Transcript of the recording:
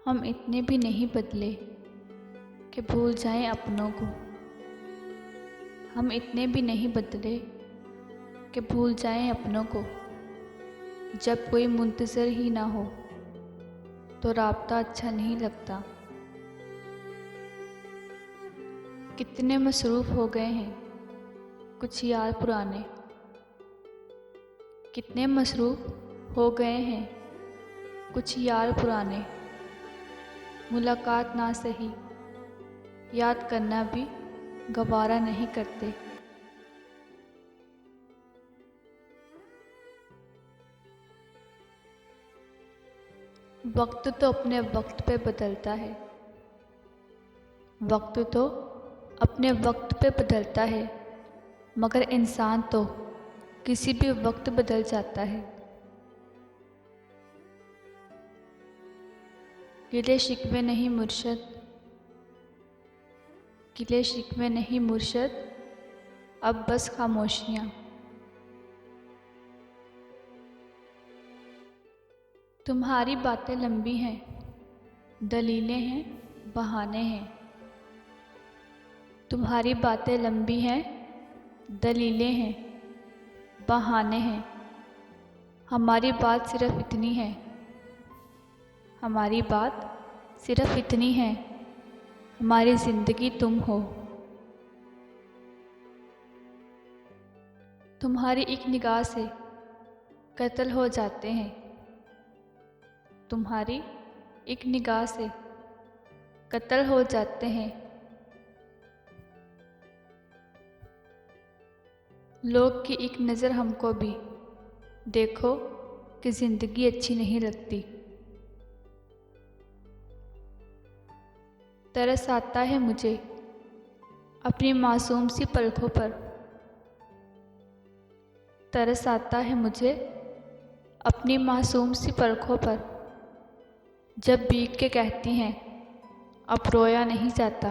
हम इतने भी नहीं बदले कि भूल जाएं अपनों को। हम इतने भी नहीं बदले कि भूल जाएं अपनों को। जब कोई मुंतज़िर ही ना हो तो राब्ता अच्छा नहीं लगता। कितने मसरूफ़ हो गए हैं कुछ यार पुराने। कितने मसरूफ़ हो गए हैं कुछ यार पुराने। मुलाकात ना सही, याद करना भी गवारा नहीं करते। वक्त तो अपने वक्त पे बदलता है। वक्त तो अपने वक्त पे बदलता है, मगर इंसान तो किसी भी वक्त बदल जाता है। गिले शिकवे नहीं मुर्शद, गिले शिकवे नहीं मुर्शद, अब बस खामोशियाँ। तुम्हारी बातें लंबी हैं, दलीलें हैं, बहाने हैं। तुम्हारी बातें लंबी हैं, दलीलें हैं, बहाने हैं। हमारी बात सिर्फ़ इतनी है, हमारी बात सिर्फ़ इतनी है, हमारी ज़िंदगी तुम हो। तुम्हारी एक निगाह से कत्ल हो जाते हैं। तुम्हारी एक निगाह से कत्ल हो जाते हैं। लोग की एक नज़र हमको भी देखो कि ज़िंदगी अच्छी नहीं लगती। तरस आता है मुझे अपनी मासूम सी पलकों पर। तरस आता है मुझे अपनी मासूम सी पलकों पर, जब भीग के कहती हैं अब रोया नहीं जाता।